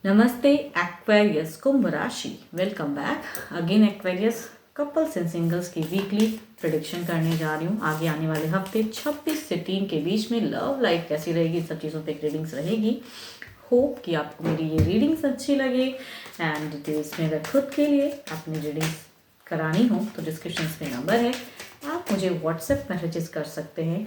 नमस्ते एक्वेरियस कुंभ राशि, welcome back again Aquarius. Couples and singles की वीकली प्रिडिक्शन करने जा रही हूँ। आगे आने वाले हफ्ते 26 से 3 के बीच में लव लाइफ कैसी रहेगी, सब चीज़ों पे रीडिंग्स रहेगी। होप कि आपको मेरी ये रीडिंग्स अच्छी लगे। एंड डिटेल्स में अगर खुद के लिए अपनी रीडिंग्स करानी हो तो डिस्क्रिप्शन में नंबर है, आप मुझे व्हाट्सएप मैसेजेस कर सकते हैं।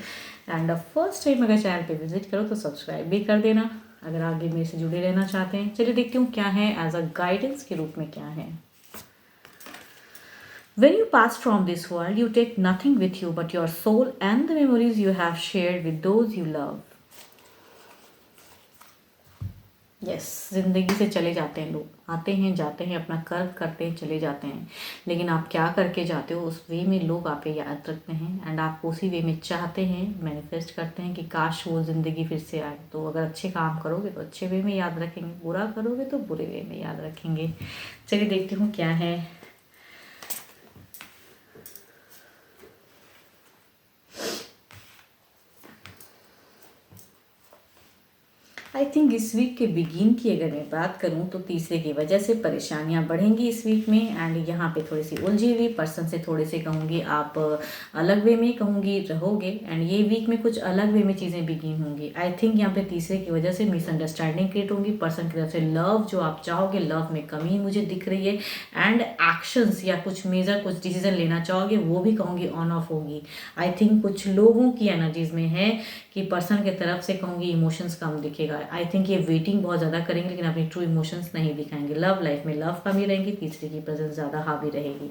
एंड फर्स्ट टाइम अगर चैनल पे विजिट करो तो सब्सक्राइब भी कर देना अगर आगे मेरे से जुड़े रहना चाहते हैं। चलिए देखती हूँ क्या है एज अ गाइडेंस के रूप में क्या है। When you pass from this world, you take nothing with you but your soul and the memories you have shared with those you love. Yes, जिंदगी से चले जाते हैं लोग, आते हैं जाते हैं, अपना कर्म करते हैं, चले जाते हैं। लेकिन आप क्या करके जाते हो उस वे में लोग आपको याद रखते हैं। एंड आप उसी वे में चाहते हैं, मैनिफेस्ट करते हैं कि काश वो ज़िंदगी फिर से आए। तो अगर अच्छे काम करोगे तो अच्छे वे में याद रखेंगे, बुरा करोगे तो बुरे वे में याद रखेंगे। चलिए देखती हूँ क्या है। आई थिंक इस वीक के बिगिन की अगर मैं बात करूं तो तीसरे की वजह से परेशानियां बढ़ेंगी इस वीक में। एंड यहाँ पे थोड़ी सी उलझी हुई पर्सन से थोड़े से कहूँगी आप अलग वे में कहूँगी रहोगे। एंड ये वीक में कुछ अलग वे में चीज़ें बिगिन होंगी। आई थिंक यहाँ पे तीसरे की वजह से मिसअंडरस्टैंडिंग क्रिएट होंगी। पर्सन की तरफ से लव जो आप चाहोगे, लव में कमी मुझे दिख रही है। एंड एक्शंस या कुछ मेजर कुछ डिसीजन लेना चाहोगे वो भी कहूँगी ऑन ऑफ होगी। आई थिंक कुछ लोगों की एनर्जीज में है कि पर्सन की तरफ से कहूँगी इमोशंस कम दिखेगा। आई थिंक ये वेटिंग बहुत ज़्यादा करेंगे लेकिन अपनी ट्रू इमोशंस नहीं दिखाएंगे। लव लाइफ में लव कमी रहेंगी, तीसरे की प्रेजेंस ज़्यादा हावी रहेगी।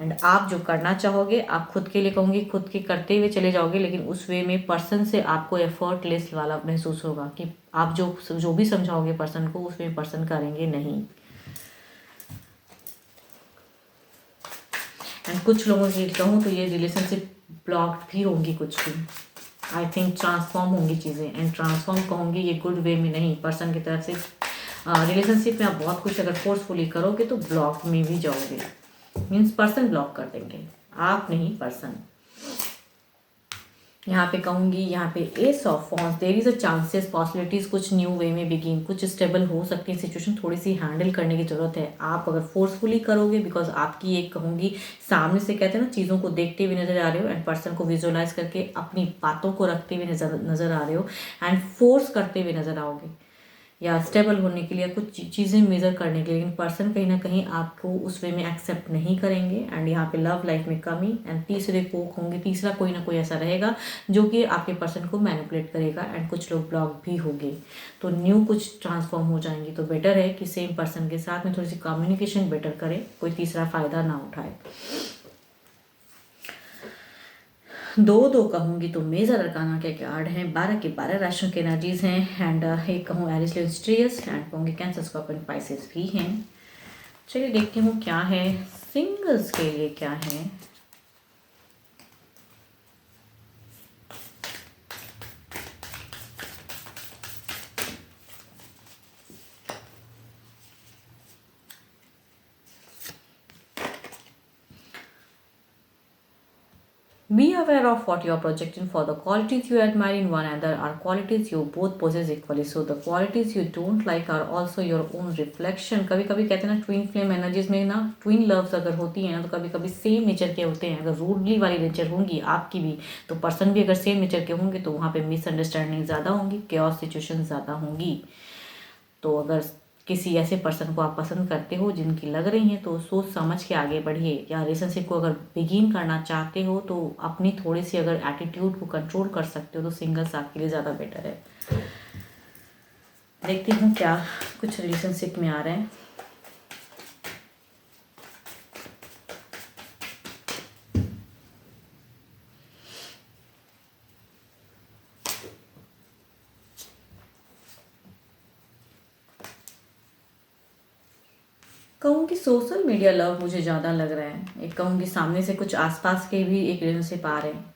एंड आप जो करना चाहोगे आप खुद के लिए कहूँगी खुद के करते हुए चले जाओगे, लेकिन उस वे में पर्सन से आपको एफर्टलेस वाला महसूस होगा कि आप जो भी समझाओगे पर्सन को उस वे पर्सन करेंगे नहीं। एंड कुछ लोगों की कहूँ तो ये रिलेशनशिप ब्लॉक्ड भी होंगी कुछ भी। आई थिंक ट्रांसफॉर्म होंगी चीज़ें। एंड ट्रांसफॉर्म कहूँगी ये गुड वे में नहीं, पर्सन की तरफ से रिलेशनशिप में आप बहुत कुछ अगर फोर्सफुली करोगे तो ब्लॉक में भी जाओगे। मीन्स पर्सन ब्लॉक कर देंगे, आप नहीं पर्सन। यहाँ पे कहूँगी यहाँ पे ace of wands, there is a chances possibilities कुछ न्यू वे में बिगिन, कुछ स्टेबल हो सकती है सिचुएशन, थोड़ी सी हैंडल करने की ज़रूरत है। आप अगर फोर्सफुली करोगे बिकॉज आपकी एक कहूँगी सामने से कहते हैं ना चीज़ों को देखते हुए नजर आ रहे हो एंड पर्सन को विजुअलाइज करके अपनी बातों को रखते हुए नजर आ रहे हो एंड फोर्स करते हुए नजर आओगे या स्टेबल होने के लिए कुछ चीज़ें मेजर करने के लिए, लेकिन पर्सन कहीं ना कहीं आपको उस वे में एक्सेप्ट नहीं करेंगे। एंड यहाँ पे लव लाइफ में कमी। एंड तीसरे को कहूँगी तीसरा कोई ना कोई ऐसा रहेगा जो कि आपके पर्सन को मैनिपुलेट करेगा एंड कुछ लोग ब्लॉक भी होंगे। तो न्यू कुछ ट्रांसफॉर्म हो जाएंगी। तो बेटर है कि सेम पर्सन के साथ में थोड़ी सी कम्युनिकेशन बेटर करें, कोई तीसरा फायदा ना उठाए। दो कहूँगी तो मेजर अरकाना के कार्ड हैं, 12 के 12 राशियों के एनर्जीज हैं। एंड एक कहूँ एरिस लियो स्ट्रियस एंड कहूँगी कैंसर स्कॉर्पियन पाइसेस भी हैं। चलिए देखती हूँ क्या है सिंगल्स के लिए क्या है। Be aware of what you are projecting, for the qualities you admire in one another are qualities you both possess equally. So the qualities you don't like are also your own reflection. कभी कभी कहते हैं ना twin flame energies में ना twin loves अगर होती हैं ना तो कभी कभी सेम नेचर के होते हैं। अगर रूडली वाली नेचर होंगी आपकी भी तो पर्सन भी अगर सेम नेचर के होंगे तो वहाँ पे मिसअंडरस्टैंडिंग ज़्यादा होंगी, केओस सिचुएशन ज़्यादा होंगी। तो अगर किसी ऐसे पर्सन को आप पसंद करते हो जिनकी लग रही हैं तो सोच समझ के आगे बढ़िए। या रिलेशनशिप को अगर बिगिन करना चाहते हो तो अपनी थोड़ी सी अगर एटीट्यूड को कंट्रोल कर सकते हो तो सिंगल्स आपके लिए ज़्यादा बेटर है। देखती हूँ क्या कुछ रिलेशनशिप में आ रहे हैं। कहूँगी सोशल मीडिया लव मुझे ज़्यादा लग रहा है। एक कहूँगी सामने से कुछ आसपास के भी एक रिलेशनशिप आ रहे हैं।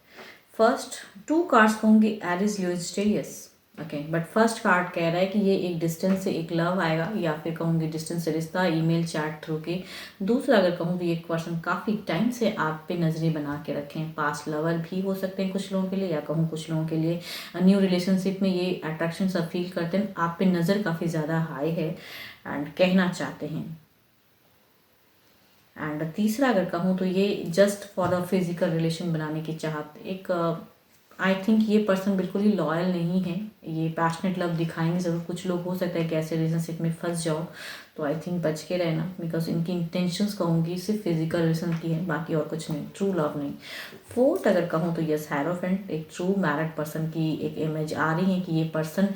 फर्स्ट 2 कार्ड्स कहूँगी एरिस लियो स्टेरियस ओके, बट फर्स्ट कार्ड कह रहा है कि ये एक डिस्टेंस से एक लव आएगा, या फिर कहूँगी डिस्टेंस से रिश्ता, ईमेल चैट थ्रू के। दूसरा अगर कहूँ तो ये पर्सन काफ़ी टाइम से आप पे नज़रें बना के रखें, पास्ट लवर भी हो सकते हैं कुछ लोगों के लिए, या कहूँ कुछ लोगों के लिए न्यू रिलेशनशिप में ये अट्रैक्शन सब फील करते हैं, आप पे नज़र काफ़ी ज़्यादा हाई है एंड कहना चाहते हैं। एंड तीसरा अगर कहूँ तो ये just for a physical relation बनाने की चाहत, एक आई थिंक ये पर्सन बिल्कुल ही लॉयल नहीं है, ये पैशनेट लव दिखाएंगे ज़रूर। कुछ लोग हो सकता है कि ऐसे रिलेशनशिप में फंस जाओ, तो आई थिंक बच के रहना, बिकॉज इनकी इंटेंशंस कहूँगी सिर्फ फिजिकल रिलेशन की है, बाकी और कुछ नहीं, ट्रू लव नहीं। फोर्थ अगर कहूँ तो यस हैरोफेंट, एक ट्रू मैरिड पर्सन की एक इमेज आ रही है कि ये पर्सन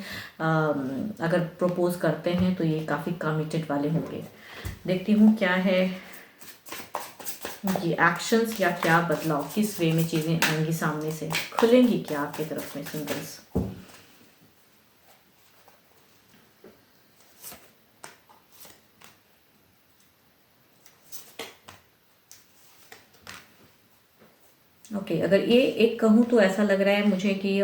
अगर प्रपोज करते हैं तो ये काफ़ी कमिटेड वाले होंगे। देखती हूँ क्या है ये एक्शंस, या क्या बदलाव, किस वे में चीज़ें आएंगी, सामने से खुलेंगी क्या आपकी तरफ में सिंगल्स। ओके, अगर ये एक कहूँ तो ऐसा लग रहा है मुझे कि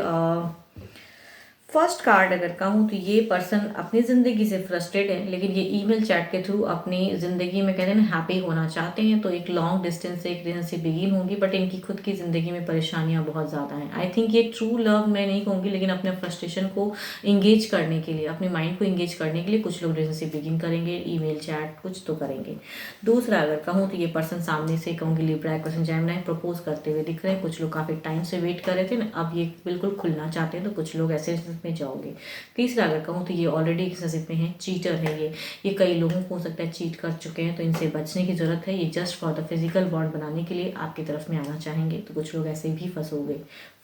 फर्स्ट कार्ड अगर कहूँ तो ये पर्सन अपनी ज़िंदगी से फ्रस्ट्रेट है, लेकिन ये ईमेल चैट के थ्रू अपनी ज़िंदगी में कहते हैं ना हैप्पी होना चाहते हैं, तो एक लॉन्ग डिस्टेंस से एक रिलेशनशिप बिगिन होगी, बट इनकी खुद की ज़िंदगी में परेशानियां बहुत ज़्यादा हैं। आई थिंक ये ट्रू लव मैं नहीं कहूँगी, लेकिन अपने फ्रस्ट्रेशन को इंगेज करने के लिए, अपने माइंड को इंगेज करने के लिए कुछ लोग रिलेशनशिप बिगिन करेंगे, ईमेल चैट कुछ तो करेंगे। दूसरा अगर कहूँ तो ये पर्सन सामने से कहूँगी लिब्रा पर्सन जेमिनी प्रपोज करते हुए दिख रहे हैं, कुछ लोग काफ़ी टाइम से वेट कर रहे थे ना, अब ये बिल्कुल खुलना चाहते हैं, तो कुछ लोग ऐसे में जाओगे। तीसरा अगर कहूँ तो ये ऑलरेडी रिलेशनशिप में है, चीटर है, ये कई लोगों को हो सकता है चीट कर चुके हैं, तो इनसे बचने की जरूरत है। ये just for the physical bond बनाने के लिए आपकी तरफ में आना चाहेंगे, तो कुछ लोग ऐसे भी फंसोगे।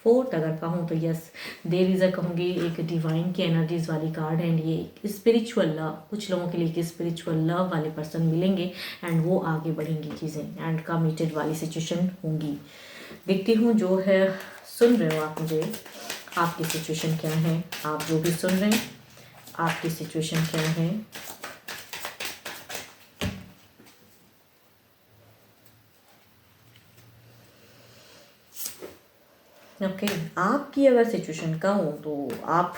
फोर्थ अगर कहूँ तो यस देयर इज अ कहूँगी एक डिवाइन की एनर्जीज वाली कार्ड है, एंड ये स्पिरिचुअल लव, कुछ लोगों के लिए एक स्पिरिचुअल लव वाले पर्सन मिलेंगे एंड वो आगे बढ़ेंगी चीज़ें, एंड कमिटेड वाली सिचुएशन होंगी। देखती हूँ जो है सुन रहे हो आप मुझे, आपकी सिचुएशन क्या है, आप जो भी सुन रहे हैं आपकी सिचुएशन क्या है। ओके, आपकी अगर सिचुएशन कहूँ तो आप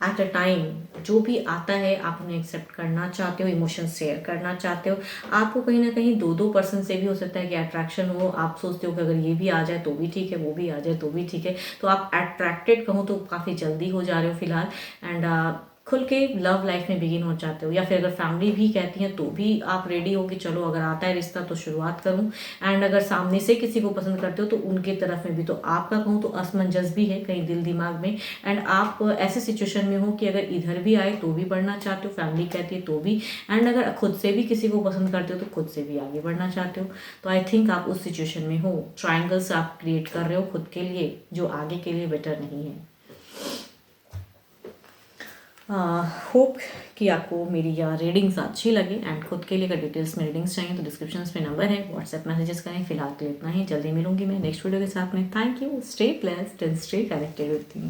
एट अ टाइम जो भी आता है आप उन्हें एक्सेप्ट करना चाहते हो, इमोशंस शेयर करना चाहते हो। आपको कहीं ना कहीं दो पर्सन से भी हो सकता है कि अट्रैक्शन हो, आप सोचते हो कि अगर ये भी आ जाए तो भी ठीक है, वो भी आ जाए तो भी ठीक है, तो आप अट्रैक्टेड कहूँ तो काफ़ी जल्दी हो जा रहे हो फिलहाल, एंड खुल के लव लाइफ में बिगिन हो चाहते हो, या फिर अगर फैमिली भी कहती है तो भी आप रेडी हो कि चलो अगर आता है रिश्ता तो शुरुआत करूं, एंड अगर सामने से किसी को पसंद करते हो तो उनके तरफ में भी, तो आपका कहूँ तो असमंजस भी है कहीं दिल दिमाग में, एंड आप ऐसे सिचुएशन में हो कि अगर इधर भी आए तो भी बढ़ना चाहते हो, फैमिली कहती है तो भी, एंड अगर खुद से भी किसी को पसंद करते हो तो खुद से भी आगे बढ़ना चाहते हो। तो आई थिंक आप उस सिचुएशन में हो, ट्राइंगल्स आप क्रिएट कर रहे हो खुद के लिए जो आगे के लिए बेटर नहीं है। होप कि आपको मेरी यह रीडिंग्स अच्छी लगी, एंड खुद के लिए अगर डिटेल्स में रीडिंग्स चाहिए तो डिस्क्रिप्शन में नंबर है, व्हाट्सएप मैसेजेस करें। फिलहाल के लिए इतना ही, जल्दी मिलूंगी मैं नेक्स्ट वीडियो के साथ में। Thank you, stay blessed and stay connected with me.